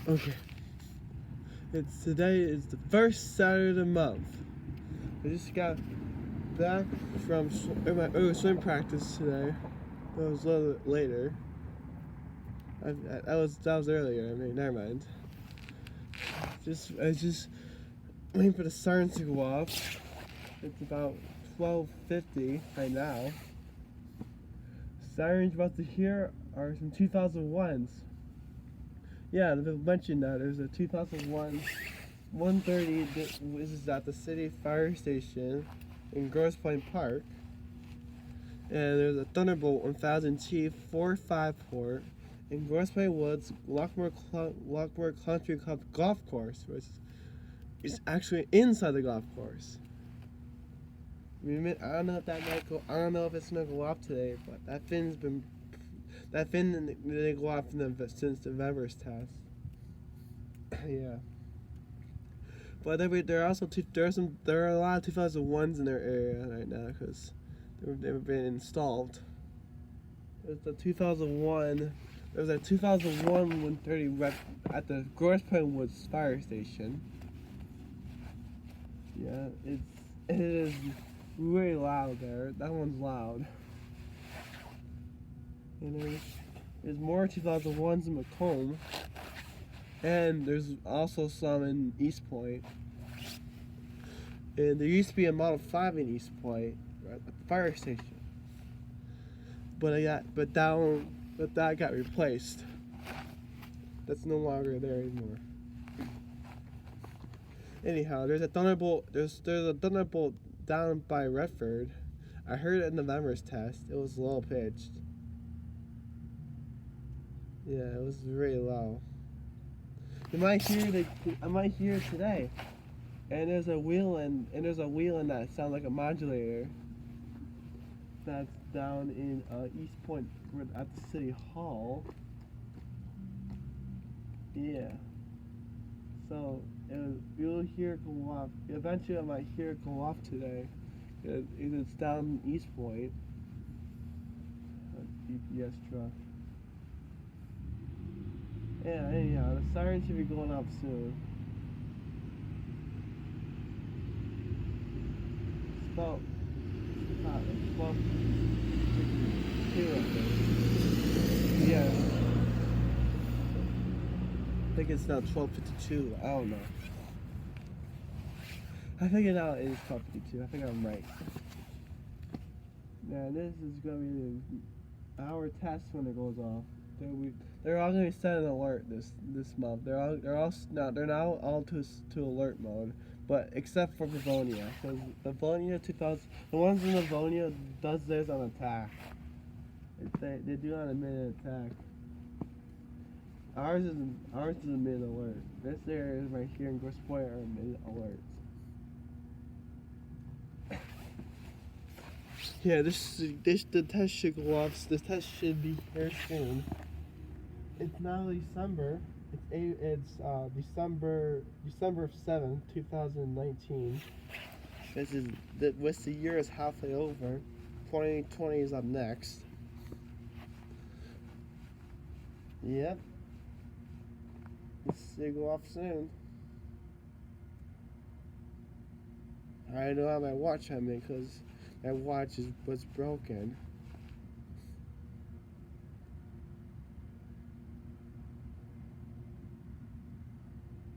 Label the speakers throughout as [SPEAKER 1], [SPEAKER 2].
[SPEAKER 1] Okay. Today is the first Saturday of the month. I just got back from my swim practice today. That was a little bit later. That was earlier. I mean, never mind. I was just waiting for the sirens to go off. It's about 12:50 right now. Sirens about to hear are some 2001s. Yeah, they mentioned that there's a 2001 1:30. This is at the city fire station in Grosse Pointe Park, and there's a Thunderbolt 1000T 4.5 port in Grosse Pointe Woods Lockmore Country Club Golf Course, which is actually inside the golf course. I don't know if that might go. I don't know if it's gonna go off today, but that fin didn't go off since the November's test. Yeah. But there are a lot of 2001s in their area right now because they've been installed. There's a 2001. There was a 2001 130 at the Grosse Pointe Woods fire station. Yeah, it is really loud there. That one's loud. And there's more 2001s in Macomb. And there's also some in East Point. And there used to be a Model 5 in East Point at the fire station. But that got replaced. That's no longer there anymore. Anyhow, there's a Thunderbolt down by Redford. I heard it in November's test. It was low pitched. Yeah, it was really low. I might hear it today. And there's a wheel in that sounds like a modulator. That's down in East Point at the City Hall. Yeah. So you'll hear it go off. Eventually, I might hear it go off today. It's down in East Point. GPS truck. Yeah. Anyhow, the siren should be going off soon. It's about 12:52, I think. Yeah. I think it's now 12:52. I don't know. I think it now is 12:52. I think I'm right. Yeah, this is gonna be our test when it goes off. They're all gonna be set in alert this month. They're now all to alert mode, but except for Livonia, because Livonia 2000, the ones in Livonia does theirs on attack. They do on a minute attack. Ours is a mid alert. This area right here in Grosse Pointe are mid alerts. Yeah, the test should go off. The test should be here soon. It's now December. It's December 7th, 2019. The year is halfway over. 2020 is up next. Yep. It'll go off soon. I don't have my watch on me because my watch was broken.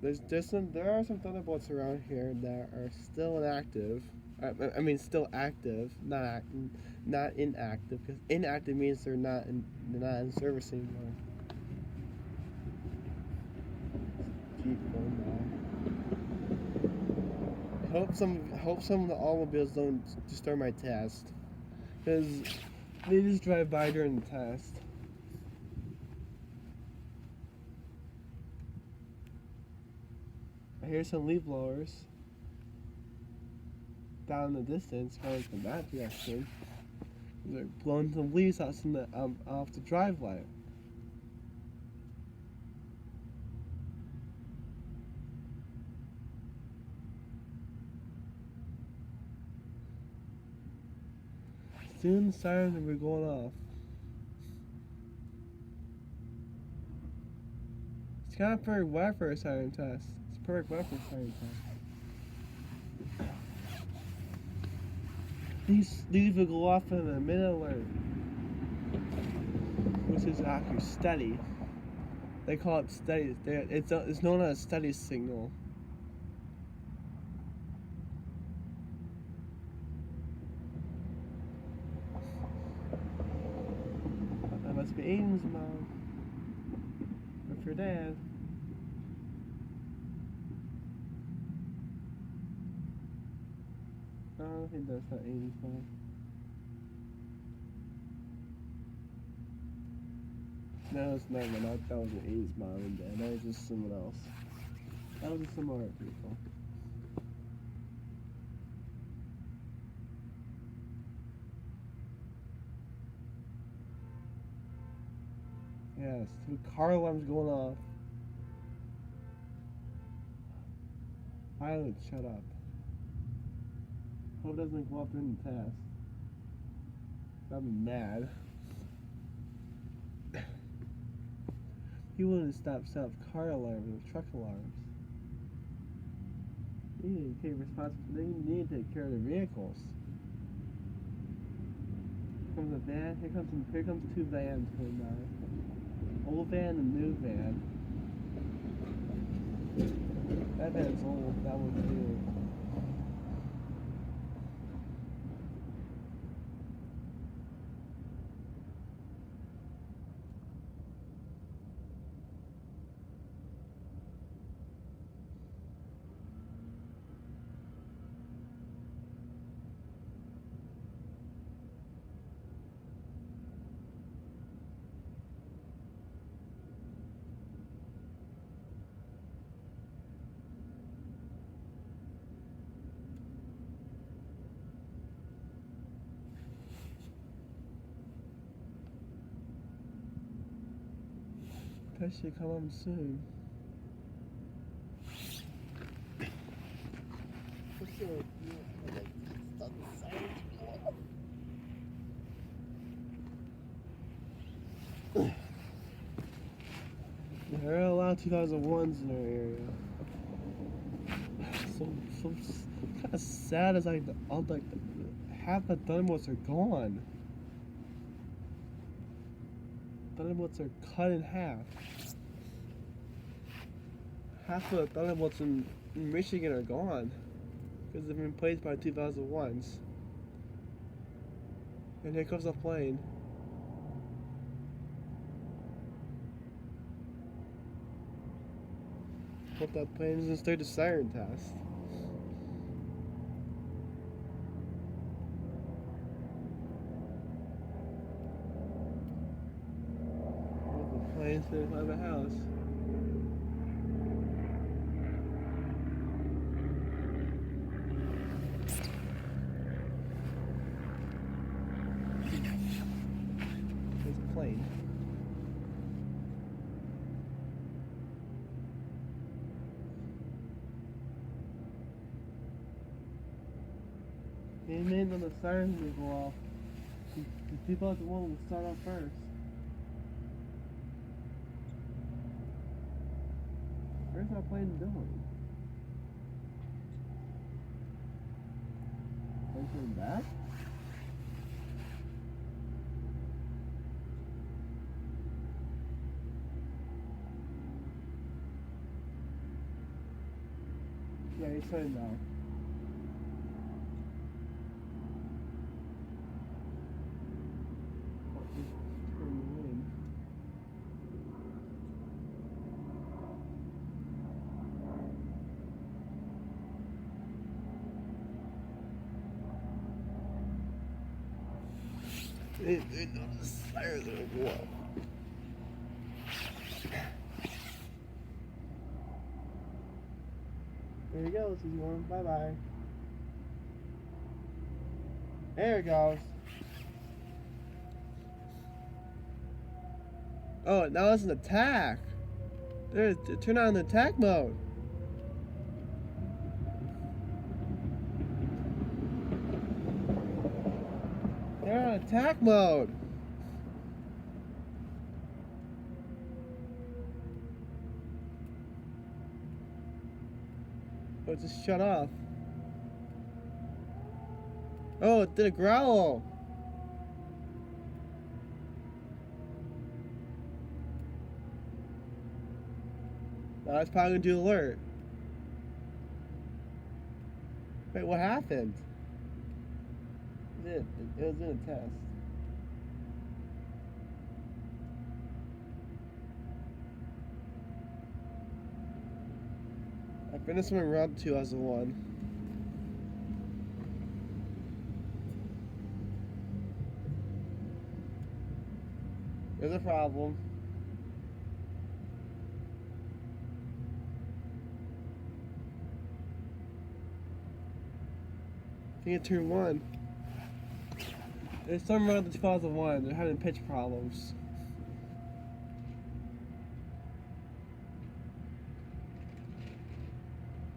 [SPEAKER 1] There are some Thunderbolts around here that are still inactive. I mean, still active, not inactive. Because inactive means they're not in service anymore. Keep going now. Hope some of the automobiles don't disturb my test, because they just drive by during the test. I hear some leaf blowers down in the distance, going from that direction. They're blowing some leaves out off the driveway. Soon the sirens will be going off. It's kind of perfect weather for a siren test. It's perfect weather for a siren test. These will go off in a minute alert, which is actually steady. They call it steady. It's known as a steady signal. That must be Aiden's mom. Or for Dad. I don't think that's not Aiden's mom. No, it's not. That wasn't Aiden's mom and dad. That was just someone else. That was just some other people. Yes, two car alarms going off. Pilot, shut up. Hope it doesn't go up during the test. I'm mad. He wouldn't stop car alarms or truck alarms. They need to take responsibility. They need to take care of their vehicles. Here comes a van. Here comes two vans going by. Old van and new van. That van's old. That one's new. That should come on soon. There are a lot of 2001s in our area. So kind of sad as half the Thunderbolts are gone. Thunderbolts are cut in half. Half of the Thunderbolts in Michigan are gone because they've been replaced by 2001s. And here comes a plane. Hope that plane doesn't start the siren test. Hope the plane's gonna find a house. There's a plane. They made on the sirens will go off. The people at the one will start off first. Where's that plane doing? Plane coming back? Yeah, he's turning now. They know the sirens are go up. There you go, Susie Warren. Bye bye. There it goes. Oh, now it's an attack. Turn on the attack mode. They're on attack mode. Oh, it just shut off. Oh, it did a growl. Now it's probably gonna do alert. Wait, what happened? It was in a test. I finished something wrong with 2001. There's a problem. I think it turned 1. There's something wrong with the 2001. They're having pitch problems.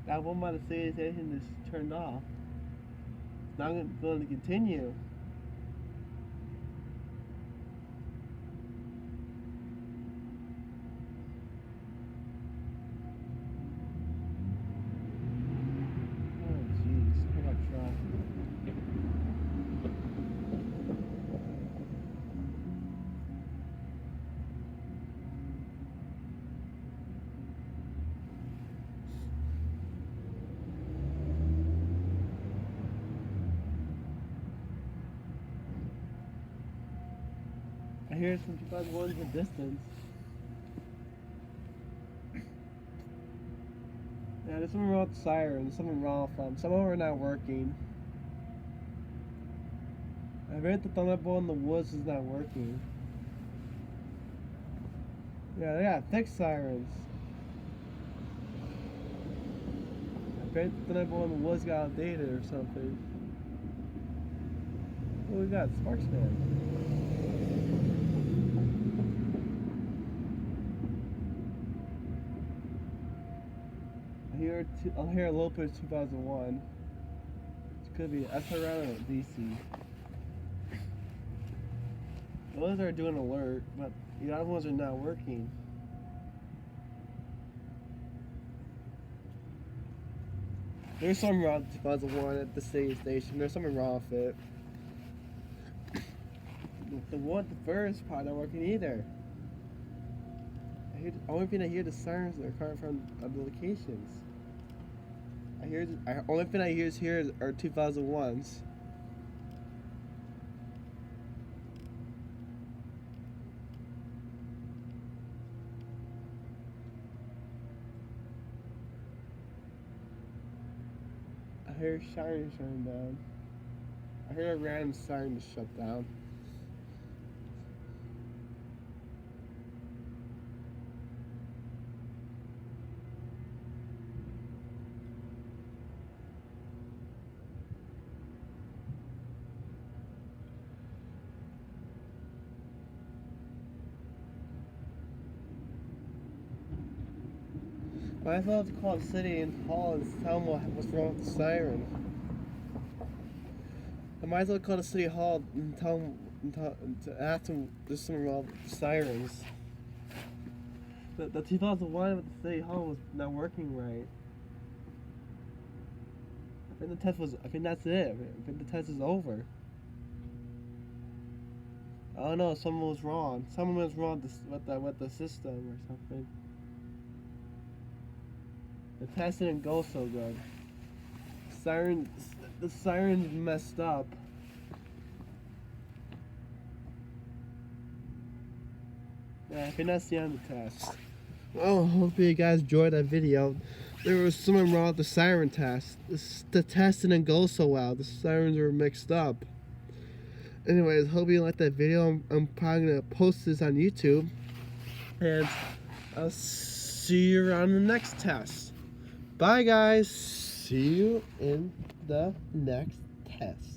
[SPEAKER 1] That one by the station just turned off. It's not going to continue. I hear some 2001s in the distance. Yeah, there's something wrong with the siren. There's something wrong with them. Some of them are not working. I read the thunderbolt in the woods is not working. Yeah, they got fixed sirens. I bet the thunderbolt in the woods got outdated or something. What we got? Sparksman. I'll hear a low pitch 2001. It could be SRM or DC. Those are doing alert, but the other ones are not working. There's something wrong with 2001 at the city station. There's something wrong with it. The first part not working either. The only thing I hear the sirens that are coming from the locations. Only thing I hear here are 2001s. I hear Siren shutting down. I heard a random siren just shut down. Might as well have to call the city and hall and tell them what's wrong with the siren. I might as well call the city hall and tell them to ask them there's something wrong with the sirens. The 2001 with the city hall was not working right. I think the test was. I think that's it. I think the test is over. I don't know. Something was wrong. Something was wrong with the system or something. The test didn't go so good. The sirens messed up. Yeah, I think that's the end of the test. Well, hope you guys enjoyed that video. There was something wrong with the siren test. The test didn't go so well. The sirens were mixed up. Anyways, hope you liked that video. I'm probably going to post this on YouTube. And I'll see you around the next test. Bye guys, see you in the next test.